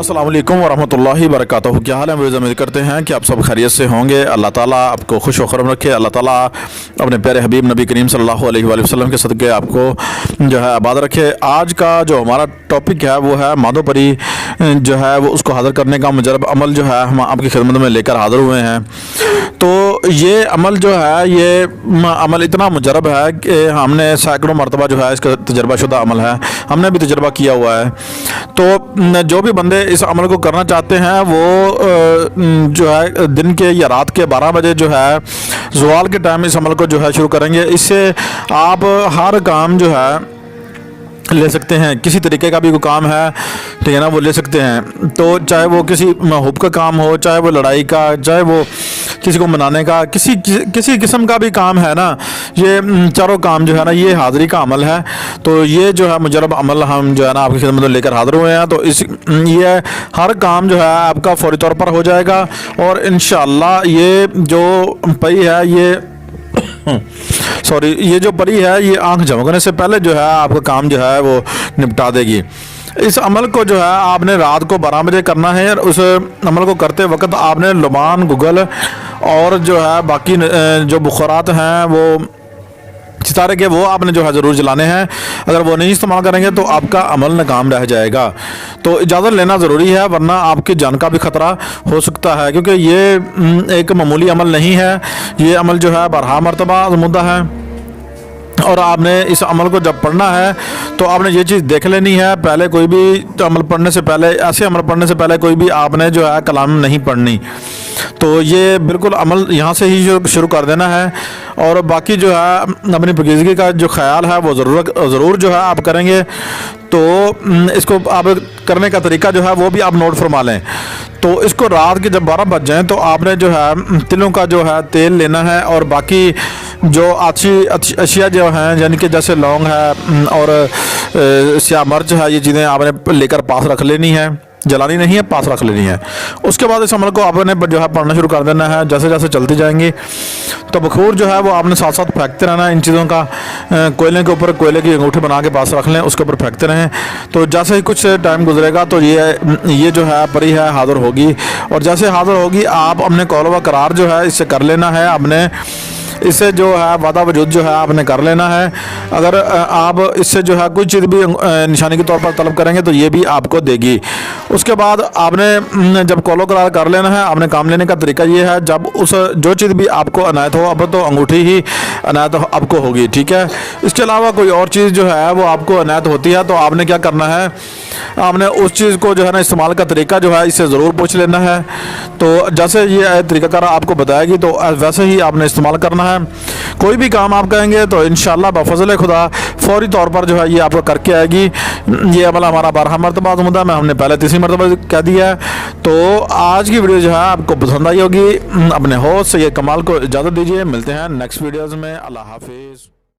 अस्सलाम वालेकुम वरहमतुल्लाहि वबरकातुहू। क्या हाल है? मुझे उम्मीद करते हैं कि आप सब खैरियत से होंगे। अल्लाह ताला आपको खुश व खुर्रम रखे। अल्लाह ताला अपने प्यारे हबीब नबी करीम सल्लल्लाहु अलैहि वसल्लम के सदक़े आपको जो है आबाद रखे। आज का जो हमारा टॉपिक है वो है मादोपरी जो है वो उसको हाज़िर करने का मुजरब अमल जो है हम आपकी खिदमत में लेकर हाज़िर हुए हैं। तो ये अमल जो है ये अमल इतना मुजरब है कि हमने सैकड़ों मरतबा जो है इसका तजर्बाशुदा अमल है, हमने भी तजर्बा किया हुआ है। तो जो भी बंदे इस अमल को करना चाहते हैं वो जो है दिन के या रात के 12 बजे जो है ज़वाल के टाइम इस अमल को जो है शुरू करेंगे। इससे आप हर काम जो है ले सकते हैं, किसी तरीके का भी कोई काम है, ठीक है ना, वो ले सकते हैं। तो चाहे वो किसी हुब का काम हो, चाहे वो लड़ाई का, चाहे वो किसी को मनाने का, किसी किस्म का भी काम है ना, ये चारों काम जो है ना ये हाज़िरी का अमल है। तो ये जो है मुजरब अमल हम जो है ना आपकी खिदमत में लेकर हाज़िर हुए हैं। तो ये हर काम जो है आपका फौरी तौर पर हो जाएगा और इंशाअल्लाह ये जो पई है ये जो परी है ये आंख झपकने से पहले जो है आपका काम जो है वो निपटा देगी। इस अमल को जो है आपने रात को 12 बजे करना है और उस अमल को करते वक्त आपने लुबान, गुगल और जो है बाकी जो बुखारात हैं वो सितारे के वो आपने जो है ज़रूर जलाने हैं। अगर वो नहीं इस्तेमाल करेंगे तो आपका अमल नाकाम रह जाएगा। तो इजाज़त लेना ज़रूरी है वरना आपकी जान का भी ख़तरा हो सकता है, क्योंकि ये एक मामूली अमल नहीं है। ये अमल जो है 12 मरतबा मुद्दा है और आपने इस अमल को जब पढ़ना है तो आपने ये चीज़ देख लेनी है। पहले कोई भी अमल पढ़ने से पहले, ऐसे अमल पढ़ने से पहले कोई भी आपने जो है कलाम नहीं पढ़नी। तो ये बिल्कुल अमल यहाँ से ही शुरू कर देना है और बाकी जो है अपनी पाकीज़गी का जो ख्याल है वो ज़रूर जो है आप करेंगे। तो इसको आप करने का तरीका जो है वो भी आप नोट फरमा लें। तो इसको रात के जब 12 बज जाएँ तो आपने जो है तिलों का जो है तेल लेना है और बाकी जो अच्छी अशिया जो हैं यानी कि जैसे लौंग है और स्याह मर्च है, ये चीज़ें आपने लेकर पास रख लेनी है, जलानी नहीं है, पास रख लेनी है। उसके बाद इस अमल को आपने जो है पढ़ना शुरू कर देना है। जैसे जैसे चलती जाएंगी तो बखूर जो है वो आपने साथ साथ फेंकते रहना है इन चीज़ों का। कोयले के ऊपर कोयले की अंगूठी बना के पास रख लें, उसके ऊपर फेंकते रहें। तो जैसे ही कुछ टाइम गुजरेगा तो ये जो है परी है हाज़िर होगी और जैसे हाज़िर होगी आप अपने कौल व करार जो है इससे कर लेना है। अपने इससे जो है वादा वजूद जो है आपने कर लेना है। अगर आप इससे जो है कोई चीज़ भी निशानी के तौर पर तलब करेंगे तो ये भी आपको देगी। उसके बाद आपने जब कॉलो करार कर लेना है, आपने काम लेने का तरीका ये है, जब उस जो चीज़ भी आपको अनायत हो, अब तो अंगूठी ही अनायत आपको होगी, ठीक है। इसके अलावा कोई और चीज़ जो है वो आपको अनायत होती है तो आपने क्या करना है, आपने उस चीज़ को जो है ना इस्तेमाल का तरीका जो है इससे ज़रूर पूछ लेना है। तो जैसे ये तरीक़ाकार आपको बताएगी तो वैसे ही आपने इस्तेमाल करना है। कोई भी काम आप कहेंगे तो इंशाअल्लाह बफज़ल खुदा फौरी तौर पर जो है ये आपको करके आएगी। ये अमल हमारा 12 मरतबा मुद्दा मैं हमने पहले 3 मरतबा कह दिया है। तो आज की वीडियो जो है आपको पसंद आई होगी। अपने होस्ट सैयद कमाल को इजाज़त दीजिए, मिलते हैं नेक्स्ट वीडियोज़ में। अल्लाह हाफिज़।